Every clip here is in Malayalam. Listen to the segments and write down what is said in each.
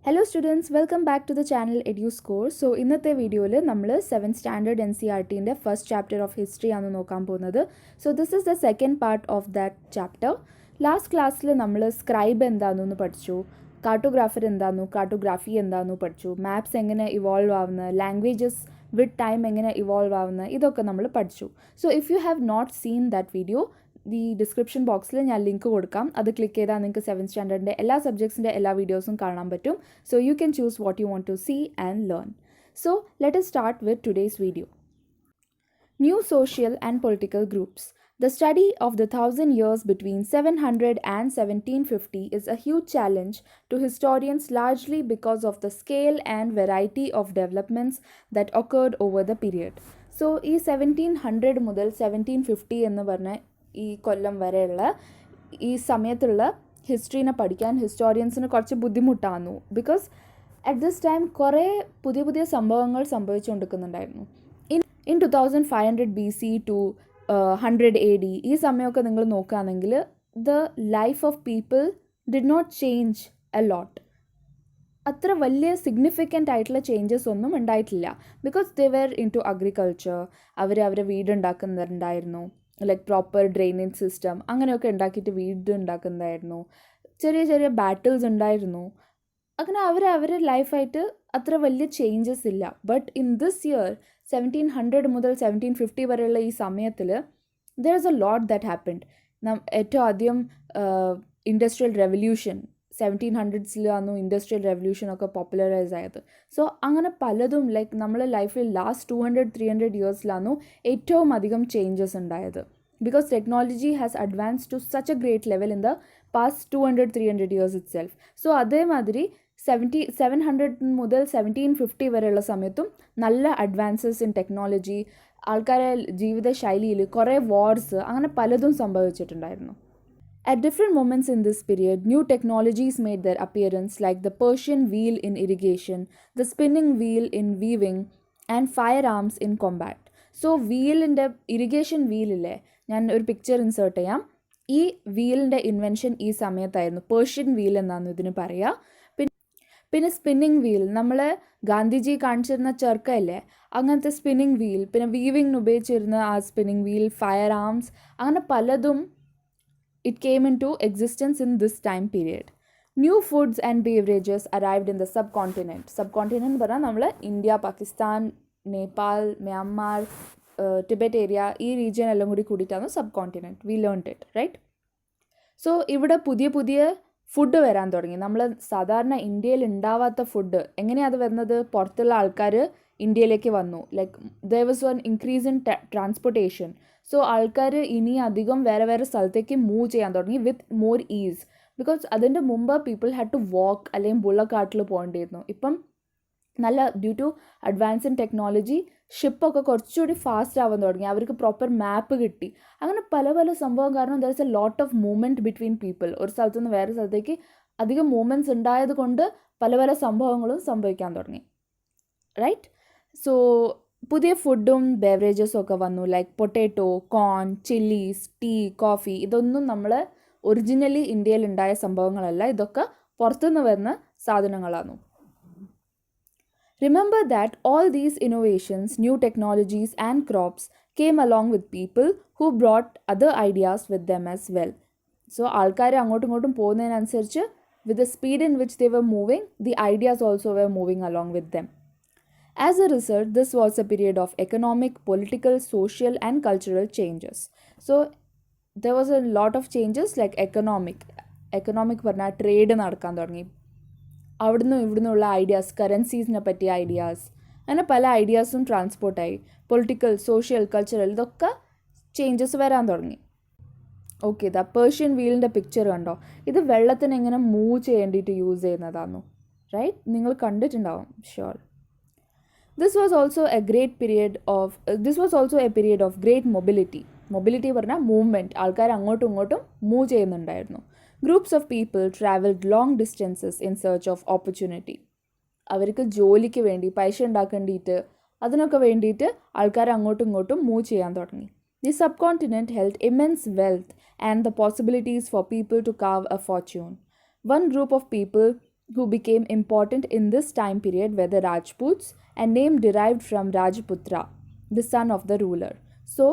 Hello students, welcome back to the channel EduScore. So ഇന്നത്തെ വീഡിയോയിൽ നമ്മൾ 7th സ്റ്റാൻഡേർഡ് NCERTൻ്റെ ഫസ്റ്റ് ചാപ്റ്റർ ഓഫ് ഹിസ്റ്ററി ആണ് നോക്കാൻ പോകുന്നത്. So this is the second part of that chapter. Last ക്ലാസ്സിൽ നമ്മൾ സ്ക്രൈബ് എന്താണെന്ന് പഠിച്ചു, കാർട്ടോഗ്രാഫർ എന്താണെന്നു, കാർട്ടോഗ്രാഫി എന്താണെന്നു പഠിച്ചു, മാപ്സ് എങ്ങനെ ഇവോൾവ് ആവുന്നത്, ലാംഗ്വേജസ് വിത്ത് ടൈം എങ്ങനെ ഇവോൾവ് ആവുന്നത്, ഇതൊക്കെ നമ്മൾ പഠിച്ചു. So if you have not seen that video, description ബോക്സിൽ ഞാൻ ലിങ്ക് കൊടുക്കാം. അത് ക്ലിക്ക് ചെയ്താൽ നിങ്ങൾക്ക് 7th സ്റ്റാൻഡേർഡിൻ്റെ എല്ലാ സബ്ജക്ട്സിൻ്റെ എല്ലാ വീഡിയോസും കാണാൻ പറ്റും. So you can choose what you want to see and learn. So let us start with today's video. New social and political groups. The study of the 1000 years between 700 and 1750 is a huge challenge to historians, largely because of the scale and variety of developments that occurred over the period. So ഈ 1700 മുതൽ 1750 എന്ന് പറഞ്ഞ ഈ കൊല്ലം വരെയുള്ള ഈ സമയത്തുള്ള ഹിസ്റ്ററീനെ പഠിക്കാൻ ഹിസ്റ്റോറിയൻസിന് കുറച്ച് ബുദ്ധിമുട്ടാണ്. ബിക്കോസ് അറ്റ് ദിസ് ടൈം കുറേ പുതിയ പുതിയ സംഭവങ്ങൾ സംഭവിച്ചുകൊണ്ടിരിക്കുന്നുണ്ടായിരുന്നു. ഇൻ 2500 BC ടു 100 AD ഈ സമയമൊക്കെ നിങ്ങൾ നോക്കുകയാണെങ്കിൽ the life of people did not change a lot. അത്ര വലിയ സിഗ്നിഫിക്കൻ്റ് ആയിട്ടുള്ള ചേഞ്ചസ് ഒന്നും ഉണ്ടായിട്ടില്ല. Because they were into agriculture. അവരെ വീടുണ്ടാക്കുന്നുണ്ടായിരുന്നു, ലൈക്ക് പ്രോപ്പർ ഡ്രെയിനേജ് സിസ്റ്റം അങ്ങനെയൊക്കെ ഉണ്ടാക്കിയിട്ട് വീട് ഉണ്ടാക്കുന്നതായിരുന്നു. ചെറിയ ചെറിയ ബാറ്റിൽസ് ഉണ്ടായിരുന്നു. അങ്ങനെ അവരുടെ ലൈഫായിട്ട് അത്ര വലിയ ചേഞ്ചസ് ഇല്ല. ബട്ട് ഇൻ ദിസ് ഇയർ 1700 മുതൽ 1750 വരെയുള്ള ഈ സമയത്തിൽ there is a lot that happened. ഏറ്റവും ആദ്യം ഇൻഡസ്ട്രിയൽ റെവല്യൂഷൻ 1700s ഇൻഡസ്ട്രിയൽ റെവല്യൂഷനൊക്കെ പോപ്പുലറൈസ് ആയത്. സോ അങ്ങനെ പലതും ലൈക്ക് നമ്മളെ ലൈഫിൽ ലാസ്റ്റ് 200-300 ഇയേഴ്സിലാണ് ഏറ്റവും അധികം ചേഞ്ചസ് ഉണ്ടായത്. Because technology has advance to such a great level in the past 200-300 years itself. So അതേമാതിരി 700 മുതൽ 1750 വരെയുള്ള സമയത്തും നല്ല അഡ്വാൻസസ് ഇൻ ടെക്നോളജി, ആൾക്കാരെ ജീവിതശൈലിയിൽ കുറേ വാർസ് അങ്ങനെ പലതും സംഭവിച്ചിട്ടുണ്ടായിരുന്നു. At different moments in this period, new technologies made their appearance, like the Persian wheel in irrigation, the spinning wheel in weaving, and firearms in combat. So വീലിൻ്റെ ഇറിഗേഷൻ വീലില്ലേ, ഞാൻ ഒരു പിക്ചർ ഇൻസേർട്ട് ചെയ്യാം. ഈ വീലിൻ്റെ ഇൻവെൻഷൻ ഈ സമയത്തായിരുന്നു. പേർഷ്യൻ വീൽ എന്നാണ് ഇതിന് പറയുക. പിന്നെ സ്പിന്നിങ് വീൽ, നമ്മൾ ഗാന്ധിജി കാണിച്ചിരുന്ന ചെറുക്കല്ലേ, അങ്ങനത്തെ സ്പിന്നിങ് വീൽ. പിന്നെ വീവിങ്ങിന് ഉപയോഗിച്ചിരുന്ന ആ സ്പിന്നിങ് വീൽ, ഫയർ ആംസ്, അങ്ങനെ പലതും it came into existence in this time period. New foods and beverages arrived in the subcontinent. Subcontinent എന്ന് പറഞ്ഞാൽ നമ്മൾ India, Pakistan, Nepal, Myanmar, Tibet area, ഈ റീജിയൻ എല്ലാം കൂടി കൂടിയിട്ടാണ് subcontinent. We learned it right. So ഇവിടെ പുതിയ പുതിയ ഫുഡ് വരാൻ തുടങ്ങി. നമ്മൾ സാധാരണ ഇന്ത്യയിൽ ഉണ്ടാവാത്ത ഫുഡ്. എങ്ങനെയാണ് അത് വരുന്നത്? പുറത്തുള്ള ആൾക്കാർ ഇന്ത്യയിലേക്ക് വന്നു. Like there was one increase in transportation. So ആൾക്കാർ ഇനി അധികം വേറെ വേറെ സ്ഥലത്തേക്ക് മൂവ് ചെയ്യാൻ തുടങ്ങി വിത്ത് മോർ ഈസ്. ബിക്കോസ് അതിൻ്റെ മുമ്പ് പീപ്പിൾ ഹാഡ് ടു വാക്ക് അല്ലെങ്കിൽ ബുള്ളക്കാട്ടിൽ പോകേണ്ടിയിരുന്നു. ഇപ്പം നല്ല due to advance in technology ഷിപ്പൊക്കെ കുറച്ചുകൂടി ഫാസ്റ്റ് ആവാൻ തുടങ്ങി. അവർക്ക് പ്രോപ്പർ മാപ്പ് കിട്ടി. അങ്ങനെ പല പല സംഭവം കാരണം there is a lot of movement between people. ഒരു സ്ഥലത്തു നിന്ന് വേറെ സ്ഥലത്തേക്ക് അധികം മൂവ്മെൻറ്റ്സ് ഉണ്ടായത് കൊണ്ട് പല പല സംഭവങ്ങളും സംഭവിക്കാൻ തുടങ്ങി റൈറ്റ്. സോ പുതിയ ഫുഡും ബേവറേജസും ഒക്കെ വന്നു. ലൈക്ക് പൊട്ടാറ്റോ, കോൺ, ചില്ലീസ്, ടീ, കോഫി. ഇതൊന്നും നമ്മൾ ഒറിജിനലി ഇന്ത്യയിൽ ഉണ്ടായ സംഭവങ്ങളല്ല. ഇതൊക്കെ പുറത്തുനിന്ന് വരുന്ന സാധനങ്ങളാണ്. Remember that all these innovations, new technologies and crops came along with people who brought other ideas with them as well. So ആൾക്കാർ അങ്ങോട്ടും ഇങ്ങോട്ടും പോകുന്നതിനനുസരിച്ച് with the speed in which they were moving, the ideas also were moving along with them. As a result, this was a period of economic, political, social and cultural changes. So there was a lot of changes like economic പറഞ്ഞാൽ ട്രേഡ് നടക്കാൻ തുടങ്ങി. അവിടുന്ന് ഇവിടുന്നുള്ള ഐഡിയാസ്, കറൻസീസിനെ പറ്റിയ ഐഡിയാസ്, അങ്ങനെ പല ഐഡിയാസും ട്രാൻസ്പോർട്ടായി. പൊളിറ്റിക്കൽ, സോഷ്യൽ, കൾച്ചറൽ ഇതൊക്കെ ചേഞ്ചസ് വരാൻ തുടങ്ങി. ഓക്കെ, ഇതാ പേർഷ്യൻ വീലിൻ്റെ പിക്ചർ കണ്ടോ? ഇത് വെള്ളത്തിന് എങ്ങനെ മൂവ് ചെയ്യേണ്ടിയിട്ട് യൂസ് ചെയ്യുന്നതാണോ റൈറ്റ്? നിങ്ങൾ കണ്ടിട്ടുണ്ടാവും sure. This was also a period of great mobility. Mobility പറഞ്ഞാൽ മൂവ്മെൻറ്റ്. ആൾക്കാർ അങ്ങോട്ടും ഇങ്ങോട്ടും മൂവ് ചെയ്യുന്നുണ്ടായിരുന്നു. Groups of people traveled long distances in search of opportunity. അവർക്ക് ജോലിക്ക് വേണ്ടി പൈസ ഉണ്ടാക്കേണ്ടിയിട്ട് അതിനൊക്കെ വേണ്ടിയിട്ട് ആൾക്കാർ അങ്ങോട്ടും ഇങ്ങോട്ടും മൂവ് ചെയ്യാൻ തുടങ്ങി. The subcontinent held immense wealth and the possibilities for people to carve a fortune. One group of people who became important in this time period were the Rajputs, a name derived from Rajputra, the son of the ruler. So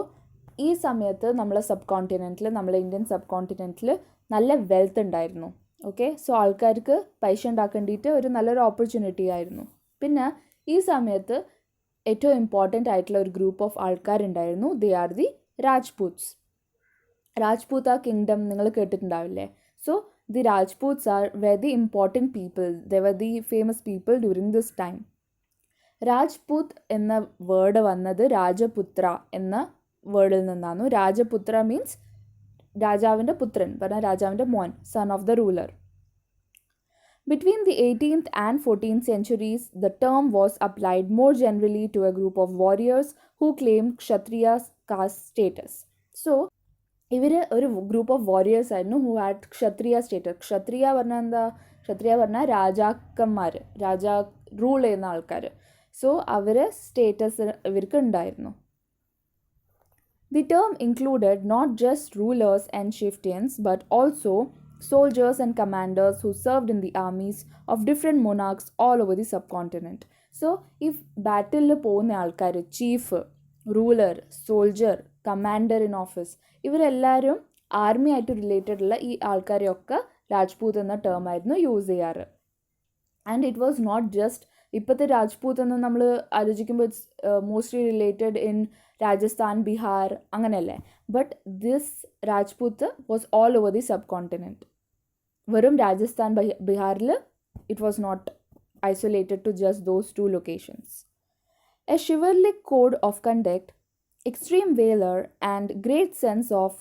ഈ സമയത്ത് നമ്മളെ സബ് കോണ്ടിനെൻറ്റിൽ, നമ്മളെ ഇന്ത്യൻ സബ് കോണ്ടിനെൻറ്റിൽ നല്ല വെൽത്ത് ഉണ്ടായിരുന്നു. ഓക്കെ, സോ ആൾക്കാർക്ക് പൈസ ഉണ്ടാക്കേണ്ടിയിട്ട് ഒരു നല്ലൊരു ഓപ്പർച്യൂണിറ്റി ആയിരുന്നു. പിന്നെ ഈ സമയത്ത് ഏറ്റവും ഇമ്പോർട്ടൻ്റ് ആയിട്ടുള്ള ഒരു ഗ്രൂപ്പ് ഓഫ് ആൾക്കാരുണ്ടായിരുന്നു. They are the Rajputs. Rajput kingdom നിങ്ങൾ കേട്ടിട്ടുണ്ടാവില്ലേ? So the Rajputs were the important people. They were the famous people during this time. Rajput എന്ന വേർഡ് വന്നത് രാജപുത്ര എന്ന വേർഡിൽ നിന്നാണ്. രാജപുത്ര മീൻസ് രാജാവിൻ്റെ പുത്രൻ, പറഞ്ഞാൽ രാജാവിൻ്റെ മോൻ, son of the ruler. Between the 18th and 14th centuries, the term was applied more generally to a group of warriors who claimed Kshatriya caste status. So ഇവർ ഒരു ഗ്രൂപ്പ് ഓഫ് വാരിയേഴ്സ് ആയിരുന്നു ഹു ഹാഡ് ക്ഷത്രിയ സ്റ്റേറ്റസ്. ക്ഷത്രിയ പറഞ്ഞാൽ എന്താ? ക്ഷത്രിയ പറഞ്ഞാൽ രാജാക്കന്മാർ, റൂൾ ചെയ്യുന്ന ആൾക്കാർ. സോ അവർ സ്റ്റേറ്റസ് ഇവർക്ക് ഉണ്ടായിരുന്നു. The term included not just rulers and chieftains but also soldiers and commanders who served in the armies of different monarchs all over the subcontinent. So if ബാറ്റിലിൽ പോകുന്ന ആൾക്കാർ, chief, ruler, soldier, commander in office, ഇവരെല്ലാവരും ആർമി ആയിട്ട് റിലേറ്റഡ് ഉള്ള ഈ ആൾക്കാരെയൊക്കെ രാജ്പൂത് എന്ന ടേം ആയിരുന്നു യൂസ് ചെയ്യാറ്. And it was not just ഇപ്പോഴത്തെ രാജ്പൂത് എന്ന് നമ്മൾ ആലോചിക്കുമ്പോൾ it's mostly related in Rajasthan, Bihar അങ്ങനെയല്ലേ. But this Rajput was all over the subcontinent. വെറും രാജസ്ഥാൻ, ബീഹാറിൽ it was not isolated to just those two locations. A chivalric code of conduct, extreme valor, and great sense of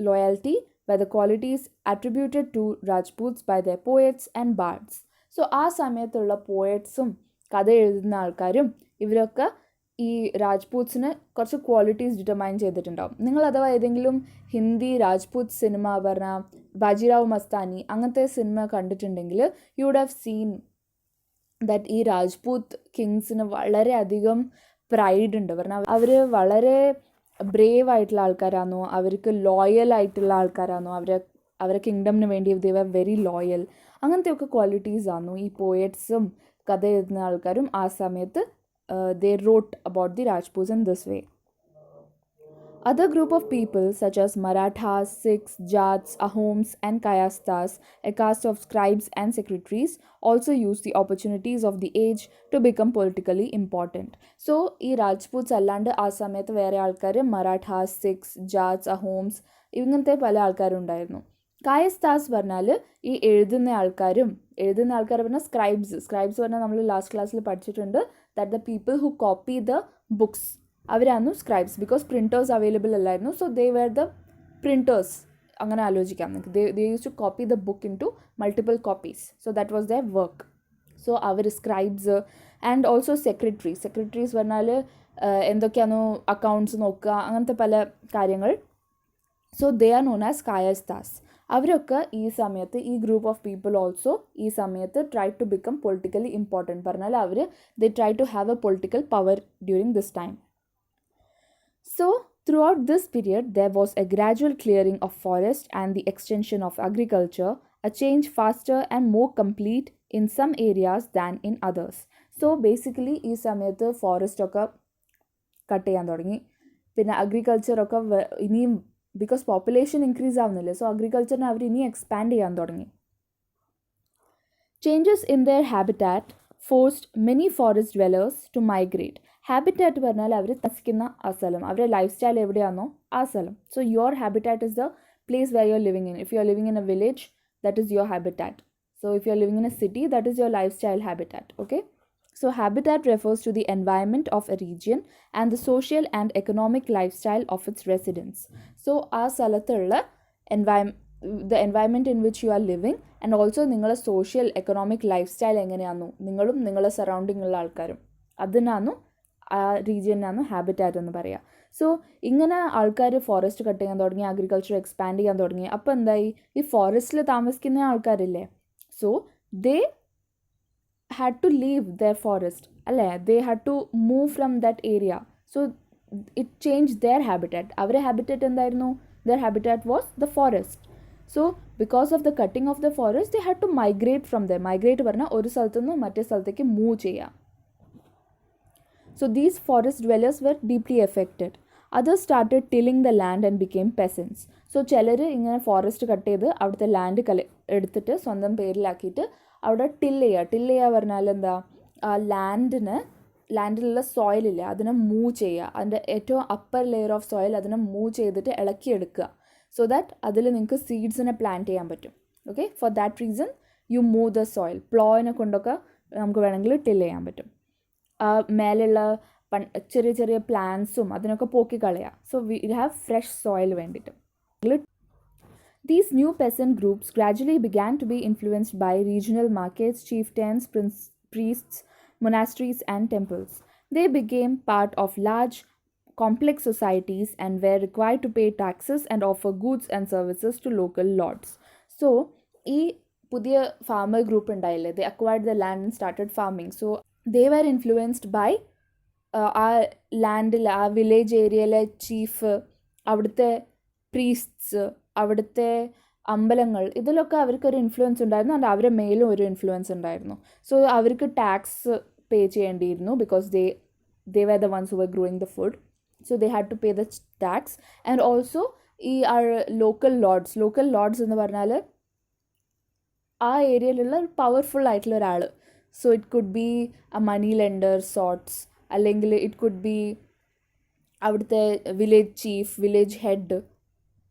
loyalty were the qualities attributed to Rajputs by their poets and bards. So ആ സമയത്തുള്ള പോയറ്റ്സും കഥ എഴുതുന്ന ആൾക്കാരും ഇവരൊക്കെ ഈ രാജ്പൂട്സിന് കുറച്ച് ക്വാളിറ്റീസ് ഡിറ്റർമൈൻ ചെയ്തിട്ടുണ്ടാവും. നിങ്ങൾ അഥവാ ഏതെങ്കിലും ഹിന്ദി രാജ്പൂത് സിനിമ പറഞ്ഞാൽ ബാജിറാവ് മസ്താനി അങ്ങനത്തെ സിനിമ കണ്ടിട്ടുണ്ടെങ്കിൽ you would have seen that ഈ രാജ്പൂത് കിങ്സിന് വളരെയധികം പ്രൈഡ് ഉണ്ട്. പറഞ്ഞാൽ അവർ വളരെ ബ്രേവ് ആയിട്ടുള്ള ആൾക്കാരാണോ, അവർക്ക് ലോയൽ ആയിട്ടുള്ള ആൾക്കാരാണോ, അവരെ കിങ്ഡമിന് വേണ്ടി ദേ വർ വെരി ലോയൽ. അങ്ങനത്തെയൊക്കെ ക്വാളിറ്റീസ് ആണോ ഈ പോയറ്റ്സും കഥ എഴുതുന്ന ആൾക്കാരും ആ സമയത്ത് they wrote about the Rajputs in this way. Other group of people such as Marathas, Sikhs, Jats, Ahoms and Kayasthas, a caste of scribes and secretaries, also used the opportunities of the age to become politically important. So ഈ രാജ്പൂട്സ് അല്ലാണ്ട് ആ സമയത്ത് വേറെ ആൾക്കാർ മറാഠാസ്, സിഖ്സ്, ജാറ്റ്സ്, അഹോംസ് ഇങ്ങനത്തെ പല ആൾക്കാരുണ്ടായിരുന്നു. കായസ്ഥാസ് പറഞ്ഞാൽ ഈ എഴുതുന്ന ആൾക്കാർ പറഞ്ഞാൽ സ്ക്രൈബ്സ് പറഞ്ഞാൽ നമ്മൾ ലാസ്റ്റ് ക്ലാസ്സിൽ പഠിച്ചിട്ടുണ്ട് that the people who copy the books അവരായിരുന്നു സ്ക്രൈബ്സ്. ബിക്കോസ് പ്രിൻറ്റേഴ്സ് അവൈലബിൾ അല്ലായിരുന്നു. So they were the printers. അങ്ങനെ ആലോചിക്കാം നിങ്ങൾക്ക്. They use to copy the book into multiple copies. So that was their work. So അവർ സ്ക്രൈബ്സ് ആൻഡ് ഓൾസോ സെക്രട്ടറീസ് പറഞ്ഞാൽ എന്തൊക്കെയാണോ അക്കൗണ്ട്സ് നോക്കുക അങ്ങനത്തെ പല കാര്യങ്ങൾ. So they are known as Kayasthas. അവരൊക്കെ ഈ സമയത്ത് ഈ ഗ്രൂപ്പ് ഓഫ് പീപ്പിൾ ഓൾസോ ഈ സമയത്ത് try to become politically important. പറഞ്ഞാൽ അവർ they try to have a political power during this time. So, throughout this period, there was a gradual clearing of forest and the extension of agriculture, a change faster and more complete in some areas than in others. So, basically, ഈ സമയത്ത് ഫോറസ്റ്റ് ഒക്കെ കട്ട് ചെയ്യാൻ തുടങ്ങി. പിന്നെ അഗ്രികൾച്ചറൊക്കെ ഇനിയും ബിക്കോസ് പോപ്പുലേഷൻ ഇൻക്രീസ് ആവുന്നില്ല. സോ അഗ്രികൾച്ചറിനെ അവർ ഇനി എക്സ്പാൻഡ് ചെയ്യാൻ തുടങ്ങി. Changes in their habitat forced many forest dwellers to migrate. Habitat പറഞ്ഞാൽ അവർ താമസിക്കുന്ന ആ സ്ഥലം, അവരുടെ ലൈഫ് സ്റ്റൈൽ എവിടെയാണോ ആ സ്ഥലം. So your habitat is the place were you are living in. If you are living in A village, that is your habitat. So if you are living in A city, that is your life style habitat. Okay, so habitat refers to the environment of a region and the social and economic lifestyle of its residents. So ആ സ്ഥലത്തുള്ള the environment in which you are living and also നിങ്ങളുടെ സോഷ്യൽ എക്കണോമിക് ലൈഫ് സ്റ്റൈൽ എങ്ങനെയാണോ നിങ്ങളും നിങ്ങളുടെ സറൗണ്ടിങ് ഉള്ള ആൾക്കാരും അതിനാണ് ആ റീജിയനാണ് ഹാബിറ്റാറ്റ് എന്ന് പറയുക. സോ ഇങ്ങനെ ആൾക്കാർ ഫോറസ്റ്റ് കട്ട് ചെയ്യാൻ തുടങ്ങി, അഗ്രികൾച്ചർ എക്സ്പാൻഡ് ചെയ്യാൻ തുടങ്ങി. അപ്പോൾ എന്തായി, ഈ ഫോറസ്റ്റിൽ താമസിക്കുന്ന ആൾക്കാരില്ലേ, so they had to leave their forest, അല്ലേ? They had to move from that area. So it changed their habitat. അവരുടെ habitat എന്തായിരുന്നു? Their habitat was the forest. So because of the cutting of the forest they had to migrate from the migrate പറഞ്ഞാൽ ഒരു സ്ഥലത്തു നിന്ന് മറ്റേ സ്ഥലത്തേക്ക് മൂവ് ചെയ്യാം. So these forest dwellers were deeply affected. Others started tilling the land and became peasants. So ചിലർ ഇങ്ങനെ ഫോറസ്റ്റ് കട്ട് ചെയ്ത് അവിടുത്തെ ലാൻഡ് എടുത്തിട്ട് സ്വന്തം പേരിലാക്കിയിട്ട് അവിടെ ടില്ല് ചെയ്യുക പറഞ്ഞാൽ എന്താ, ആ ലാൻഡിലുള്ള സോയിലില്ലേ അതിനെ മൂവ് ചെയ്യുക, അതിൻ്റെ ഏറ്റവും അപ്പർ ലെയർ ഓഫ് സോയിൽ അതിനെ മൂവ് ചെയ്തിട്ട് ഇളക്കിയെടുക്കുക, സോ ദാറ്റ് അതിൽ നിങ്ങൾക്ക് സീഡ്സിനെ പ്ലാന്റ് ചെയ്യാൻ പറ്റും. Okay, for that reason you move the soil. പ്ലോയിനെ കൊണ്ടൊക്കെ നമുക്ക് വേണമെങ്കിൽ ടില്ല് ചെയ്യാൻ പറ്റും. മേലുള്ള ചെറിയ ചെറിയ പ്ലാന്റ്സും അതിനൊക്കെ പോക്കി കളയുക. So we have fresh soil വേണ്ടിയിട്ട്. These new peasant groups gradually began to be influenced by regional markets, chieftains, priests, monasteries and temples. They became part of large, complex societies and were required to pay taxes and offer goods and services to local lords. So, ഈ പുതിയ farmer group ഉണ്ടായില്ലേ, they acquired the land and started farming. So, they were influenced by ആ ലാൻഡിൽ ആ വില്ലേജ് ഏരിയയിലെ ചീഫ്, അവിടുത്തെ പ്രീസ്റ്റ്സ്, അവിടുത്തെ അമ്പലങ്ങൾ, ഇതിലൊക്കെ അവർക്കൊരു ഇൻഫ്ലുവൻസ് ഉണ്ടായിരുന്നു. ആൻഡ് അവരുടെ മേലും ഒരു ഇൻഫ്ലുവൻസ് ഉണ്ടായിരുന്നു. സോ അവർക്ക് ടാക്സ് പേ ചെയ്യേണ്ടിയിരുന്നു because they were the ones who were growing the food. So they had to pay the tax. And also ഈ ലോക്കൽ ലോർഡ്സ് എന്ന് പറഞ്ഞാൽ ആ ഏരിയയിലുള്ള പവർഫുൾ ആയിട്ടുള്ള ഒരാൾ. So it could be a money lender sorts, അല്ലെങ്കിൽ ഇറ്റ് കുഡ് ബി അവിടുത്തെ village chief, village head,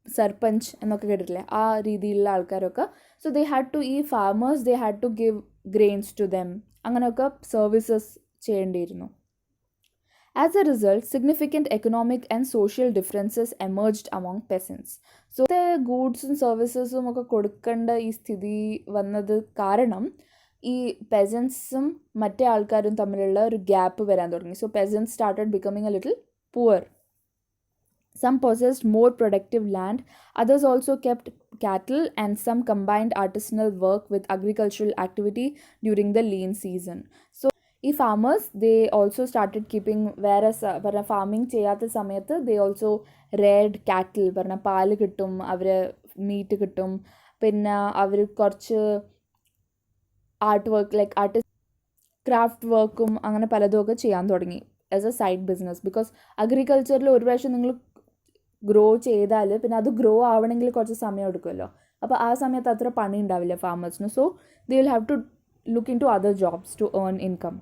sarpanch എന്നൊക്കെ കേട്ടിട്ടില്ലേ, ആ രീതിയിലുള്ള ആൾക്കാരൊക്കെ. സോ ദേ ഹാഡ് ടു, ഈ farmers they had to give grains to them, അങ്ങനെയൊക്കെ സർവീസസ് ചെയ്യേണ്ടിയിരുന്നു. As a result, significant economic and social differences emerged among peasants. So the ഗൂഡ്സും സർവീസസും ഒക്കെ കൊടുക്കേണ്ട ഈ സ്ഥിതി വന്നത് കാരണം ഈ പെസൻസും മറ്റേ ആൾക്കാരും തമ്മിലുള്ള ഒരു ഗ്യാപ്പ് വരാൻ തുടങ്ങി. So പെസൻസ് started becoming A little poor. Some possessed more productive land, others also kept cattle, and some combined artisanal work with agricultural activity during the lean season. So ഈ farmers they also started keeping, വേറെ പറഞ്ഞ ഫാമിങ് ചെയ്യാത്ത സമയത്ത് ദേ ഓൾസോ റെയർഡ് കാറ്റിൽ, പറഞ്ഞാൽ പാല് കിട്ടും, അവർ മീറ്റ് കിട്ടും, പിന്നെ അവർ കുറച്ച് ആർട്ട് വർക്ക് ലൈക്ക് ക്രാഫ്റ്റ് വർക്കും അങ്ങനെ പലതുമൊക്കെ ചെയ്യാൻ തുടങ്ങി as a side business. Because അഗ്രികൾച്ചറിൽ ഒരു പ്രാവശ്യം നിങ്ങൾ ഗ്രോ ചെയ്താൽ പിന്നെ അത് ഗ്രോ ആവണമെങ്കിൽ കുറച്ച് സമയം എടുക്കുമല്ലോ. അപ്പോൾ ആ സമയത്ത് അത്ര പണി ഉണ്ടാവില്ല ഫാമേഴ്സിന്. So they will have to look into other jobs to earn income.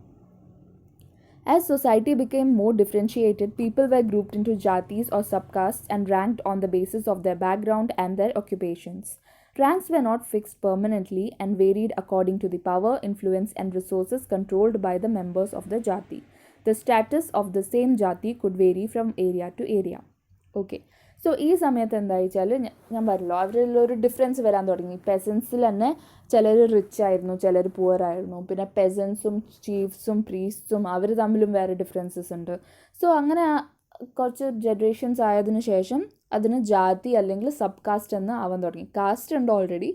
As society became more differentiated, people were grouped into jatis or subcastes and ranked on the basis of their background and their occupations. Ranks were not fixed permanently and varied according to the power, influence and resources controlled by the members of the jati. The status of the same jati could vary from area to area. Okay. So ഈ സമയത്ത് എന്താ വെച്ചാൽ ഞാൻ പറഞ്ഞല്ലോ അവരിലൊരു ഡിഫറൻസ് വരാൻ തുടങ്ങി. പെസൻസിൽ തന്നെ ചിലർ റിച്ച് ആയിരുന്നു, ചിലർ പുവർ ആയിരുന്നു. പിന്നെ പെസൻസും ചീഫ്സും പ്രീസ്റ്റും അവർ തമ്മിലും വേറെ ഡിഫറൻസസ് ഉണ്ട്. സോ അങ്ങനെ കുറച്ച് ജനറേഷൻസ് ആയതിനു ശേഷം അതിന് ജാതി അല്ലെങ്കിൽ സബ് കാസ്റ്റ് എന്ന് ആവാൻ തുടങ്ങി. കാസ്റ്റ് ഉണ്ട് ഓൾറെഡി,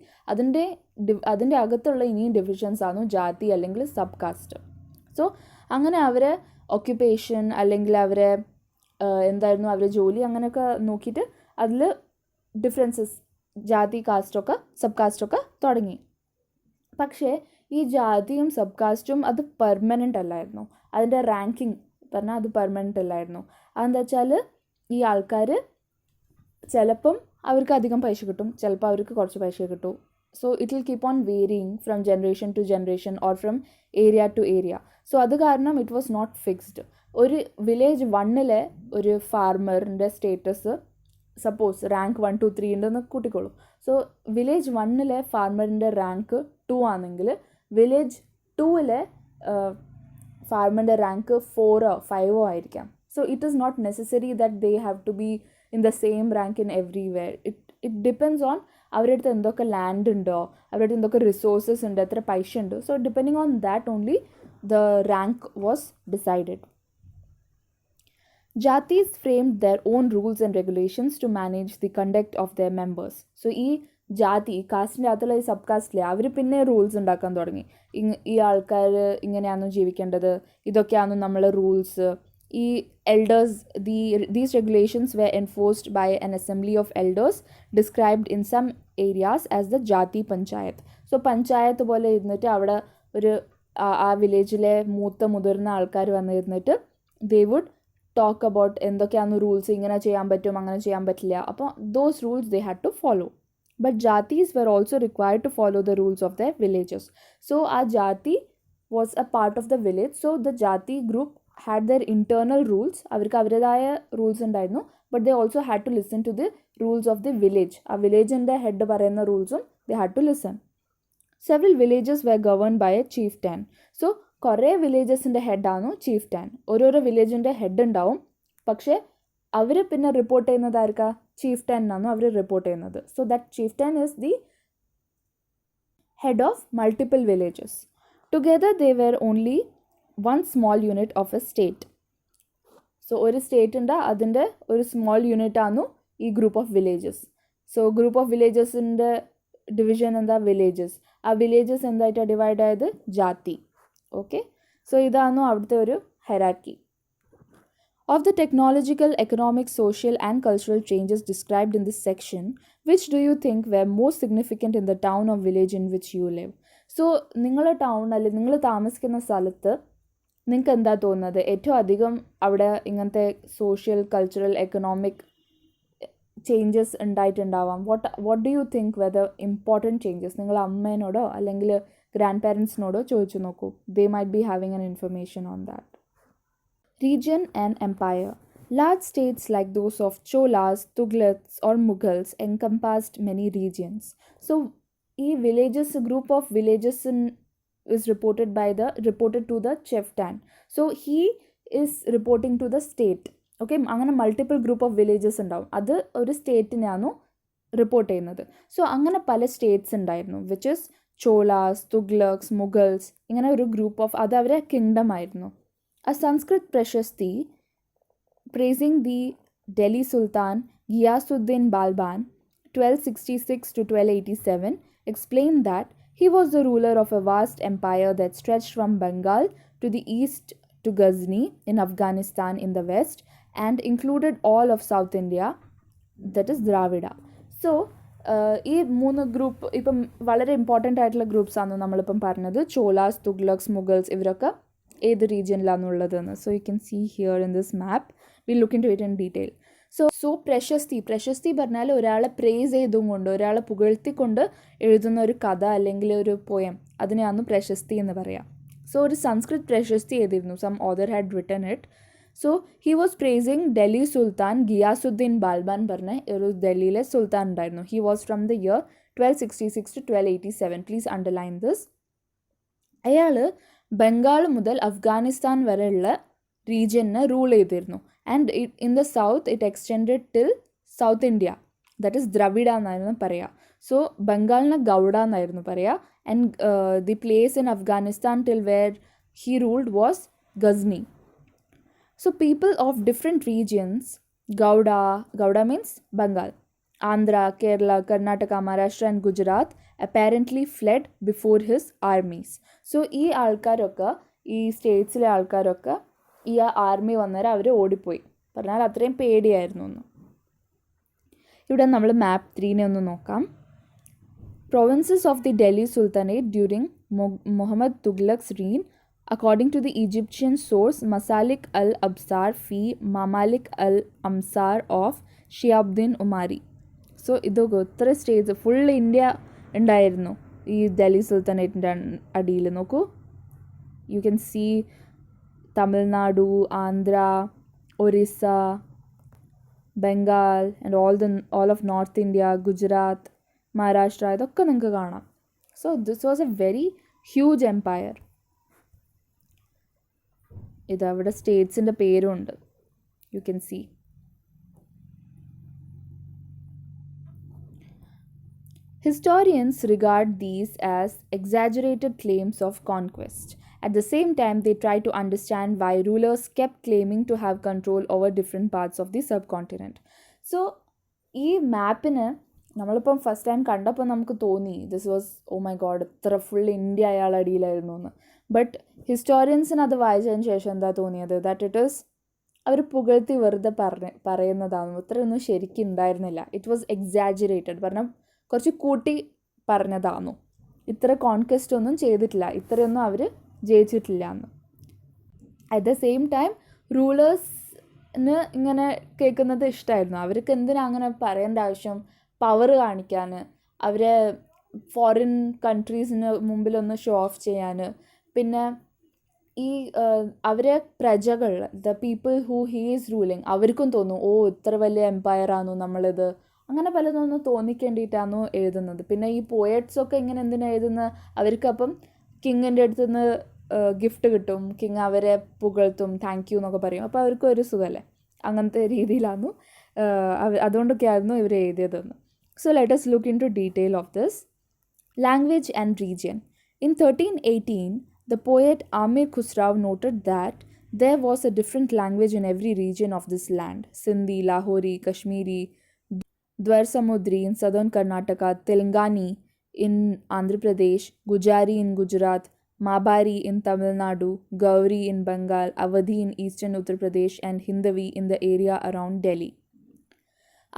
അതിൻ്റെ അകത്തുള്ള ഇനിയും ഡിവിഷൻസ് ആണ് ജാതി അല്ലെങ്കിൽ സബ് കാസ്റ്റ്. സോ അങ്ങനെ അവരെ ഒക്യുപ്പേഷൻ അല്ലെങ്കിൽ അവരെ എന്തായിരുന്നു അവരുടെ ജോലി അങ്ങനെയൊക്കെ നോക്കിയിട്ട് അതിൽ ഡിഫറൻസസ് ജാതി കാസ്റ്റൊക്കെ സബ് കാസ്റ്റൊക്കെ തുടങ്ങി. പക്ഷേ ഈ ജാതിയും സബ് കാസ്റ്റും അത് പെർമനൻ്റ് അല്ലായിരുന്നു. അതിൻ്റെ റാങ്കിങ് പറഞ്ഞാൽ അത് പെർമനൻ്റ് അല്ലായിരുന്നു. അതെന്താ വെച്ചാൽ ഈ ആൾക്കാർ ചിലപ്പം അവർക്ക് അധികം പൈസ കിട്ടും, ചിലപ്പോൾ അവർക്ക് കുറച്ച് പൈസ കിട്ടും. So it will keep on varying from generation to generation or from area to area. So അത് കാരണം ഇറ്റ് വാസ് നോട്ട് ഫിക്സ്ഡ്. ഒരു വില്ലേജ് 1 ഒരു ഫാർമറിൻ്റെ സ്റ്റേറ്റസ് സപ്പോസ് റാങ്ക് 1, 2, 3 ഉണ്ടെന്ന് കൂട്ടിക്കോളൂ. സോ വില്ലേജ് 1 ഫാർമറിൻ്റെ റാങ്ക് 2 ആണെങ്കിൽ വില്ലേജ് 2 ഫാർമറിൻ്റെ റാങ്ക് 4 or 5 ആയിരിക്കാം. So it is not necessary that they have to be in the same rank in everywhere. It depends on അവരുടെ അടുത്ത് എന്തൊക്കെ ലാൻഡ് ഉണ്ടോ, അവരുടെ അടുത്ത് എന്തൊക്കെ റിസോഴ്സസ് ഉണ്ട്, എത്ര പൈസ ഉണ്ട്. So depending on that only the rank was decided. Jatis framed their own rules and regulations to manage the conduct of their members. So ഈ ജാതി കാസ്റ്റിൻ്റെ അകത്തുള്ള ഈ സബ് കാസ്റ്റിലെ അവർ പിന്നെ റൂൾസ് ഉണ്ടാക്കാൻ തുടങ്ങി. ഈ ആൾക്കാർ ഇങ്ങനെയാണോ ജീവിക്കേണ്ടത്, ഇതൊക്കെയാണോ നമ്മളെ റൂൾസ്, ഈ elders, these regulations were enforced by an assembly of elders described in some areas as the Jati Panchayat. So panchayat പോലെ ഇരുന്നിട്ട് അവിടെ ഒരു ആ വില്ലേജിലെ മുതിർന്ന ആൾക്കാർ വന്നിരുന്നിട്ട് they would talk about എന്തൊക്കെയാണ് റൂൾസ്, ഇങ്ങനെ ചെയ്യാൻ പറ്റും അങ്ങനെ ചെയ്യാൻ പറ്റില്ല. അപ്പോൾ those rules they had to follow. But Jatis were also required to follow the rules of their villages. So our Jati was a part of the village. So the Jati group had their internal rules. അവർക്ക് അവരുടേതായ റൂൾസ് ഉണ്ടായിരുന്നു. But they also had to listen to the rules of the village. ആ വില്ലേജിൻ്റെ ഹെഡ് പറയുന്ന റൂൾസും they had to listen. Several villages were governed by a chieftain. So കുറേ വില്ലേജസിൻ്റെ ഹെഡാണ് chieftain. ഓരോരോ വില്ലേജിൻ്റെ ഹെഡ് ഉണ്ടാവും. പക്ഷേ അവർ പിന്നെ റിപ്പോർട്ട് ചെയ്യുന്നത് ആർക്കാ? chieftain എന്നാണ് അവർ റിപ്പോർട്ട് ചെയ്യുന്നത്. So that chieftain is the head of multiple villages. Together they were only one small unit of a state. So ഒരു സ്റ്റേറ്റ് ഉണ്ട്, അതിൻ്റെ ഒരു സ്മോൾ യൂണിറ്റ് ആണ് ഈ group of villages. So group of വില്ലേജസിൻ്റെ ഡിവിഷൻ എന്താ? വില്ലേജസ്. ആ വില്ലേജസ് എന്തായിട്ടാണ് ഡിവൈഡ് ആയത്? ജാതി. ഓക്കെ, സോ ഇതാണ് അവിടുത്തെ ഒരു hierarchy. Of the technological, economic, social and cultural changes described in this section, which do you think were most significant in the town or village in which you live? So നിങ്ങളുടെ ടൗൺ അല്ലെങ്കിൽ നിങ്ങൾ താമസിക്കുന്ന സ്ഥലത്ത് നിങ്ങൾക്ക് എന്താ തോന്നുന്നത്? ഏറ്റവും അധികം അവിടെ ഇങ്ങനത്തെ സോഷ്യൽ, കൾച്ചറൽ, എക്കണോമിക് ചേഞ്ചസ് ഉണ്ടായിട്ടുണ്ടാവാം. What do you think whether important changes? നിങ്ങൾ അമ്മേനോടോ അല്ലെങ്കിൽ ഗ്രാൻഡ് പാരൻസിനോടോ ചോദിച്ചു നോക്കൂ. They might be having an information on that. Region and empire. Large states like those of Cholas, Tughlaqs or Mughals encompassed many regions. So, a group of villages is reported to the chieftain. So, he is reporting to the state. Okay, അങ്ങനെ മൾട്ടിപ്പിൾ ഗ്രൂപ്പ് ഓഫ് വില്ലേജസ് ഉണ്ടാവും. അത് ഒരു സ്റ്റേറ്റിനാണ് റിപ്പോർട്ട് ചെയ്യുന്നത്. സോ അങ്ങനെ പല സ്റ്റേറ്റ്സ് ഉണ്ടായിരുന്നു, വിച്ച് ഇസ് ചോലാസ്, തുഗ്ലക്സ്, മുഗൾസ്, ഇങ്ങനെ ഒരു ഗ്രൂപ്പ് ഓഫ്, അത് അവരെ കിങ്ഡം ആയിരുന്നു. A Sanskrit Prashasti praising the Delhi Sultan Ghiyasuddin Balban 1266 to 1287 explained that he was the ruler of a vast empire that stretched from Bengal to the east to Ghazni in Afghanistan in the west and included all of South India, that is Dravida. So ഈ 3 ഗ്രൂപ്പ് ഇപ്പം വളരെ ഇമ്പോർട്ടൻ്റ് ആയിട്ടുള്ള ഗ്രൂപ്പ്സാണ് നമ്മളിപ്പം പറഞ്ഞത്. ചോലാസ്, തുഗ്ലക്സ്, മുഗൾസ്, ഇവരൊക്കെ ഏത് റീജിയനിലാണെന്നുള്ളതെന്ന്. So you can see here in this map. Will look into it in detail. So പ്രശസ്തി പറഞ്ഞാൽ ഒരാളെ പ്രേസ് ചെയ്തും കൊണ്ട്, ഒരാളെ പുകഴ്ത്തിക്കൊണ്ട് എഴുതുന്ന ഒരു കഥ അല്ലെങ്കിൽ ഒരു പോയം, അതിനെയാണ് പ്രശസ്തി എന്ന് പറയാം. സോ ഒരു സംസ്കൃത് പ്രശസ്തി എഴുതിയിരുന്നു. Some author had written it. So he was praising Delhi sultan Ghiyasuddin Balban പറഞ്ഞ ഒരു ഡൽഹിയിലെ സുൽത്താൻ ഉണ്ടായിരുന്നു. He was from the year 1266 to 1287. Please underline this. അയാൾ ബംഗാൾ മുതൽ അഫ്ഗാനിസ്ഥാൻ വരെയുള്ള റീജിയനെ റൂൾ ചെയ്തിരുന്നു. And in the south it extended till South India, that is Dravida എന്നായിരുന്നു പറയുക. സോ ബംഗാളിനെ ഗൗഡ എന്നായിരുന്നു പറയുക. And the place in Afghanistan till where he ruled was Ghazni. So people of different regions, Gauda means Bengal, Andhra, Kerala, Karnataka, Maharashtra and Gujarat apparently fled before his armies. So ഈ ആൾക്കാരൊക്കെ, ഈ സ്റ്റേറ്റ്സിലെ ആൾക്കാരൊക്കെ ഈ ആർമി വന്നേരം അവർ ഓടിപ്പോയി. പറഞ്ഞാൽ അത്രയും പേടിയായിരുന്നു എന്ന്. ഇവിടെ നമ്മൾ മാപ്പ് 3 ഒന്ന് നോക്കാം. Provinces of the Delhi Sultanate during Muhammad Tughlaq's reign, according to the Egyptian source Masalik al-Absar fi Mamalik al-Amsar of Shihabuddin Umari. So ഇതൊക്കെ ഇത്ര സ്റ്റേറ്റ്സ്, ഫുൾ ഇന്ത്യ ഉണ്ടായിരുന്നു ഈ ഡൽഹി സുൽത്താനേറ്റിൻ്റെ അടിയിൽ. നോക്കൂ, you can see Tamil Nadu, Andhra, Orissa, Bengal and all of north India, Gujarat, Maharashtra, ഇതൊക്കെ നിങ്ങൾക്ക് കാണാം. So this was a very huge empire. ഇതവിടെ സ്റ്റേറ്റ്സിൻ്റെ പേരും ഉണ്ട്, you can see. Historians regard these as exaggerated claims of conquest. At the same time, they try to understand why rulers kept claiming to have control over different parts of the subcontinent. So, ഈ മാപ്പിന് നമ്മളിപ്പം ഫസ്റ്റ് ടൈം കണ്ടപ്പോൾ നമുക്ക് തോന്നി this was, oh my god, ഇത്ര ഫുൾ ഇന്ത്യ അയാൾ അടിയിലായിരുന്നു എന്ന്. ബട്ട് ഹിസ്റ്റോറിയൻസിന് അത് വായിച്ചതിന് ശേഷം എന്താ തോന്നിയത്? ദാറ്റ് ഇറ്റ് ഈസ് അവർ പുകഴ്ത്തി വെറുതെ പറയുന്നതാണ്, ഇത്രയൊന്നും ശരിക്കും ഉണ്ടായിരുന്നില്ല. ഇറ്റ് വാസ് എക്സാജുറേറ്റഡ്, പറഞ്ഞാൽ കുറച്ച് കൂട്ടി പറഞ്ഞതാന്നു. ഇത്ര കോൺക്വസ്റ്റ് ഒന്നും ചെയ്തിട്ടില്ല, ഇത്രയൊന്നും അവർ ജയിച്ചിട്ടില്ല എന്ന്. അറ്റ് ദ സെയിം ടൈം റൂളേഴ്സിന് ഇങ്ങനെ കേൾക്കുന്നത് ഇഷ്ടമായിരുന്നു. അവർക്ക് എന്തിനാ അങ്ങനെ പറയേണ്ട ആവശ്യം, പവർ കാണിക്കാൻ, അവരെ ഫോറിൻ കൺട്രീസിന് മുമ്പിലൊന്ന് ഷോ ഓഫ് ചെയ്യാൻ. പിന്നെ ഈ അവരെ പ്രജകൾ, the people who he is ruling, അവർക്കും തോന്നും ഓ ഇത്ര വലിയ എംപയർ ആണോ നമ്മളിത്, അങ്ങനെ പലതൊന്നും തോന്നിക്കേണ്ടിയിട്ടാണ് എഴുതുന്നത്. പിന്നെ ഈ പോയറ്റ്സൊക്കെ ഇങ്ങനെ എന്തിനാണ് എഴുതുന്നത്, അവർക്കപ്പം കിങ്ങിൻ്റെ അടുത്ത് നിന്ന് ഗിഫ്റ്റ് കിട്ടും, കിങ് അവരെ പുകഴ്ത്തും, താങ്ക് യു എന്നൊക്കെ പറയും. അപ്പോൾ അവർക്ക് ഒരു സുഖമല്ലേ, അങ്ങനത്തെ രീതിയിലായിരുന്നു. അതുകൊണ്ടൊക്കെ ആയിരുന്നു ഇവർ എഴുതിയതെന്ന്. So let us look into detail of this. Language and region. In 1318, the poet Amir Khusrau noted that there was a different language in every region of this land. Sindhi, Lahori, Kashmiri, Dwar Samudri in southern Karnataka, Telangani in Andhra Pradesh, Gujari in Gujarat, Mabari in Tamil Nadu, Gauri in Bengal, Awadhi in eastern Uttar Pradesh, and Hindavi in the area around Delhi.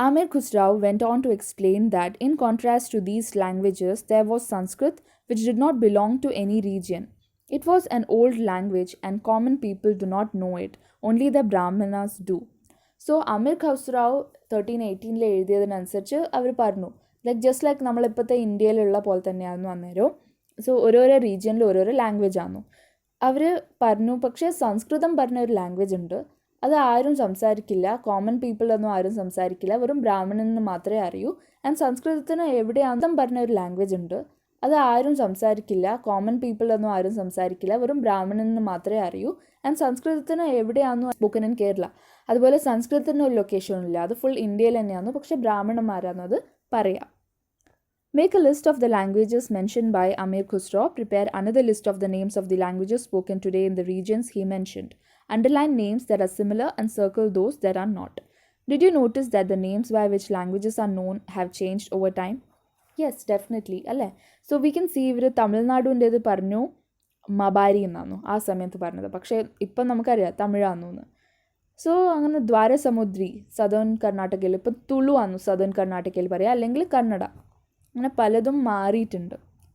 Amir Khusrau went on to explain that in contrast to these languages, there was Sanskrit, which did not belong to any region. It was an old language and common people do not know it, only the Brahmanas do. So Amir Khusrau 1318 എഴുതിയതിനനുസരിച്ച് അവർ പറഞ്ഞു, ജസ്റ്റ് ലൈക്ക് നമ്മളിപ്പോഴത്തെ ഇന്ത്യയിലുള്ള പോലെ തന്നെയായിരുന്നു അന്നേരം. സോ ഓരോരോ റീജിയനിൽ ഓരോരോ ലാംഗ്വേജ് ആയിരുന്നു. അവർ പറഞ്ഞു, പക്ഷേ സംസ്കൃതം പറഞ്ഞ ഒരു ലാംഗ്വേജ് ഉണ്ട്, അത് ആരും സംസാരിക്കില്ല, കോമൺ പീപ്പിളൊന്നും ആരും സംസാരിക്കില്ല, വെറും ബ്രാഹ്മണന് മാത്രമേ അറിയൂ. ആൻഡ് സംസ്കൃതത്തിന് എവിടെയാന്തം പറഞ്ഞ ഒരു ലാംഗ്വേജ് ഉണ്ട്, അത് ആരും സംസാരിക്കില്ല, കോമൺ പീപ്പിളൊന്നും ആരും സംസാരിക്കില്ല, വെറും ബ്രാഹ്മണന് മാത്രമേ അറിയൂ. ആൻഡ് സംസ്കൃതത്തിന് എവിടെയാണെന്നു സ്പോക്കൻ ഇൻ കേരള. അതുപോലെ സംസ്കൃതത്തിന് ഒരു ലൊക്കേഷനില്ല, അത് ഫുൾ ഇന്ത്യയിൽ തന്നെയായിരുന്നു, പക്ഷേ ബ്രാഹ്മണന്മാരാണെന്ന് അത് പറയാം. Make a list of the languages mentioned by Amir Khusrau. Prepare another list of the names of the languages spoken today in the regions he mentioned. Underline names that are similar and circle those that are not. Did you notice that the names by which languages are known have changed over time? Yes, definitely. അല്ലേ? So we can see ഇവർ തമിഴ്നാടുൻ്റേത് പറഞ്ഞു മബാരി എന്നാന്നു ആ സമയത്ത് പറഞ്ഞത്, പക്ഷേ ഇപ്പം നമുക്കറിയാം തമിഴാന്നു. സോ അങ്ങനെ ദ്വാരസമുദ്രി സദേൺ കർണാടകയിൽ, ഇപ്പം തുളു ആന്നു സദേൺ കർണാടകയിൽ പറയാം, അല്ലെങ്കിൽ കന്നഡ, അങ്ങനെ പലതും മാറിയിട്ടുണ്ട്.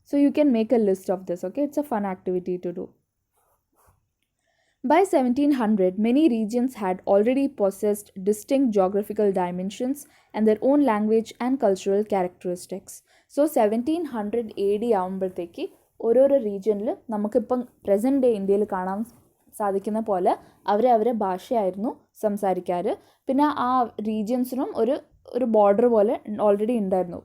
So you can make a list of this. Okay, it's a fun activity to do. By 1700, many regions had already possessed distinct geographical dimensions and their own language and cultural characteristics. So 1700 AD ആകുമ്പോഴത്തേക്ക് ഓരോരോ റീജിയനിൽ നമുക്കിപ്പം പ്രസൻറ്റ് ഡേ ഇന്ത്യയിൽ കാണാൻ സാധിക്കുന്ന പോലെ അവരെ ഭാഷയായിരുന്നു സംസാരിക്കാറ്. പിന്നെ ആ റീജിയൻസിനും ഒരു ബോർഡർ പോലെ ഓൾറെഡി ഉണ്ടായിരുന്നു,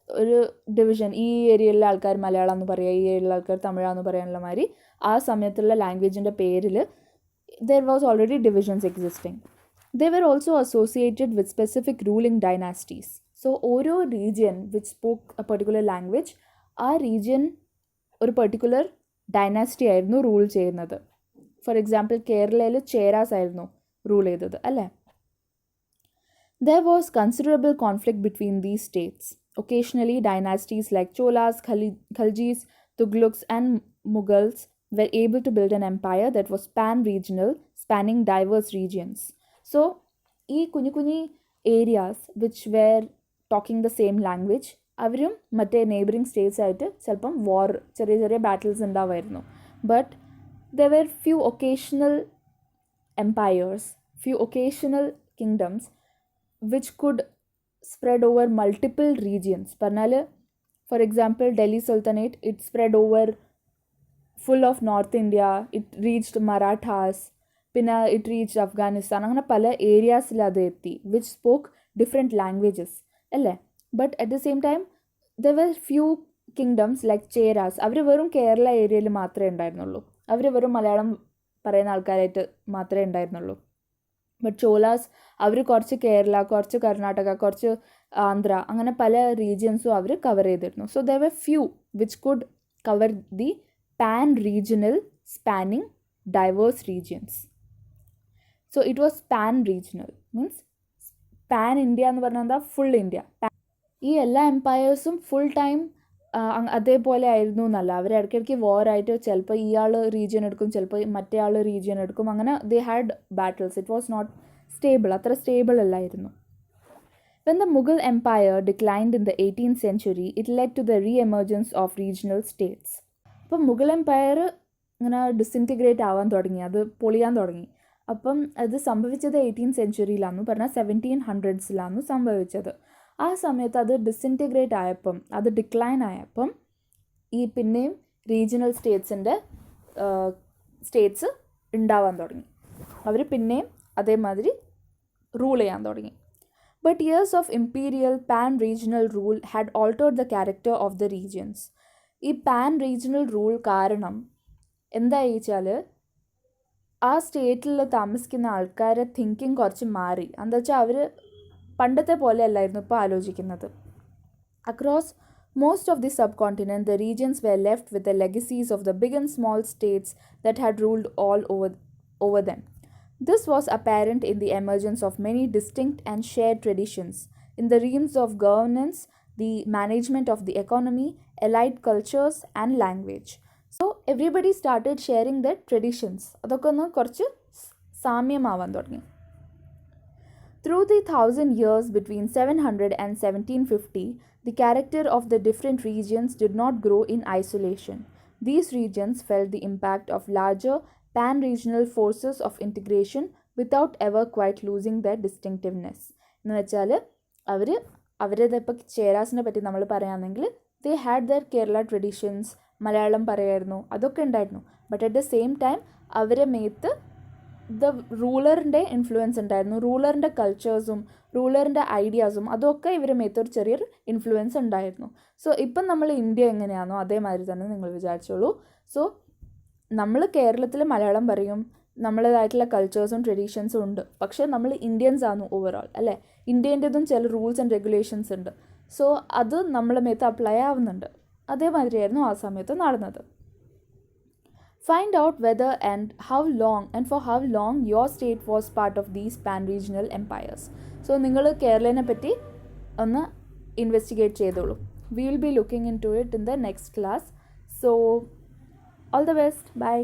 ഒരു ഡിവിഷൻ. ഈ ഏരിയയിലെ ആൾക്കാർ മലയാളം എന്ന് പറയുക, ഈ ഏരിയയിലെ ആൾക്കാർ തമിഴാന്ന് പറയാനുള്ള മാതിരി ആ സമയത്തുള്ള ലാംഗ്വേജിൻ്റെ പേരിൽ there was already divisions existing. They were also associated with specific ruling dynasties. So ഓരോ region which spoke a particular language, ആ region ഒരു particular dynasty ആയിരുന്നു റൂൾ ചെയ്യുന്നത്. ഫോർ എക്സാമ്പിൾ കേരളയിൽ ചേരാസ് ആയിരുന്നു റൂൾ ചെയ്തത്, അല്ലേ? There was considerable conflict between these states. Occasionally, dynasties like Cholas, Khaljis, Tughlaqs, and Mughals were able to build an empire that was pan-regional, spanning diverse regions. So, ഈ കുഞ്ഞി areas which were talking the same language, അവരും മറ്റേ നെയ്ബറിങ് സ്റ്റേറ്റ്സ് ആയിട്ട് ചിലപ്പം ചെറിയ ബാറ്റിൽസ് ഉണ്ടാവുമായിരുന്നു. But there were few occasional empires, few occasional kingdoms which could spread over multiple regions. പറഞ്ഞാൽ for example Delhi Sultanate, it spread over full of North India, it reached Marathas, പിന്നെ it reached Afghanistan, അങ്ങനെ പല ഏരിയാസിൽ അത് എത്തി, which spoke different languages, അല്ലേ? But at the same time there were few kingdoms like Cheras, അവർ വെറും കേരള ഏരിയയിൽ മാത്രമേ ഉണ്ടായിരുന്നുള്ളൂ, അവർ വെറും മലയാളം പറയുന്ന ആൾക്കാരായിട്ട് മാത്രമേ ഉണ്ടായിരുന്നുള്ളൂ. ബട്ട് ചോലാസ് അവർ കുറച്ച് കേരള, കുറച്ച് കർണാടക, കുറച്ച് ആന്ധ്ര, അങ്ങനെ പല റീജിയൻസും അവർ കവർ ചെയ്തിരുന്നു. So there were few which could cover the pan-regional, spanning diverse regions. So it was pan-regional, means pan India എന്ന് പറഞ്ഞാൽ എന്താ, ഫുൾ ഇന്ത്യ. ഈ എല്ലാ എംപയേഴ്സും ഫുൾ ടൈം അതേപോലെ ആയിരുന്നു എന്നല്ല, അവർ ഇടയ്ക്കിടയ്ക്ക് വാറായിട്ട് ചിലപ്പോൾ ഇയാൾ റീജിയൻ എടുക്കും, ചിലപ്പോൾ മറ്റേ ആൾ റീജിയൻ എടുക്കും, അങ്ങനെ they had battles. It was not stable, അത്ര സ്റ്റേബിൾ അല്ലായിരുന്നു. When the Mughal Empire declined in the 18th century, it led to the re-emergence of regional states. അപ്പം മുഗൾ എംപയർ ഇങ്ങനെ ഡിസിൻറ്റിഗ്രേറ്റ് ആവാൻ തുടങ്ങി, അത് പൊളിയാൻ തുടങ്ങി. അപ്പം അത് സംഭവിച്ചത് 18th സെഞ്ച്വറിയിലാണെന്ന് പറഞ്ഞാൽ 1700s സംഭവിച്ചത്. ആ സമയത്ത് അത് ഡിസിൻറ്റിഗ്രേറ്റ് ആയപ്പം, അത് ഡിക്ലൈൻ ആയപ്പം ഈ പിന്നെയും റീജിയണൽ സ്റ്റേറ്റ്സ് ഉണ്ടാവാൻ തുടങ്ങി. അവർ പിന്നെയും അതേമാതിരി റൂൾ ചെയ്യാൻ തുടങ്ങി. But years of imperial pan-regional rule had altered the character of the regions. ഈ pan-regional rule കാരണം എന്തായി വെച്ചാൽ ആ സ്റ്റേറ്റിൽ താമസിക്കുന്ന ആൾക്കാരെ തിങ്കിങ് കുറച്ച് മാറി. എന്താ വെച്ചാൽ അവർ പണ്ടത്തെ പോലെ അല്ലായിരുന്നു ഇപ്പോൾ ആലോചിക്കുന്നത്. Across most of the subcontinent, the regions were left with the legacies of the big and small states that had ruled all over them. This was apparent in the emergence of many distinct and shared traditions in the realms of governance, the management of the economy, allied cultures, and language. So everybody started sharing their traditions. അതൊക്കെ ഒന്ന് കുറച്ച് സാമ്യമാവാൻ തുടങ്ങി. Through the 1,000 years between 700 and 1750, the character of the different regions did not grow in isolation. These regions felt the impact of larger pan-regional forces of integration without ever quite losing their distinctiveness. എന്ന് വെച്ചാൽ അവരത് ഇപ്പോൾ ചേരാസിനെ പറ്റി നമ്മൾ പറയുകയാണെങ്കിൽ they had their Kerala traditions, Malayalam പറയായിരുന്നു, അതൊക്കെ ഉണ്ടായിരുന്നു. But at the same time അവരെ മേത്ത് ദ റൂളറിൻ്റെ ഇൻഫ്ലുവൻസ് ഉണ്ടായിരുന്നു. റൂളറിൻ്റെ കൾച്ചേഴ്സും റൂളറിൻ്റെ ഐഡിയാസും അതൊക്കെ ഇവരെ മേത്തൊരു ചെറിയൊരു ഇൻഫ്ലുവൻസ് ഉണ്ടായിരുന്നു. സോ ഇപ്പം നമ്മൾ ഇന്ത്യ എങ്ങനെയാണോ അതേമാതിരി തന്നെ നിങ്ങൾ വിചാരിച്ചോളൂ. സോ നമ്മൾ കേരളത്തിൽ മലയാളം പറയും, നമ്മളേതായിട്ടുള്ള കൾച്ചേഴ്സും ട്രഡീഷൻസും ഉണ്ട്. പക്ഷേ നമ്മൾ ഇന്ത്യൻസ് ആണ് ഓവറോൾ, അല്ലേ? ഇന്ത്യൻ്റെതും ചില റൂൾസ് ആൻഡ് റെഗുലേഷൻസ് ഉണ്ട്. സോ അത് നമ്മളെ മേത്ത് അപ്ലൈ ആവുന്നുണ്ട്. അതേമാതിരിയായിരുന്നു ആ സമയത്ത് നടന്നത്. Find out whether and for how long your state was part of these pan-regional empires. So നിങ്ങൾ കേരളനെ പറ്റി ഒന്ന് ഇൻവെസ്റ്റിഗേറ്റ് ചെയ്തോളൂ. We will be looking into it in the next class. So all the best. Bye.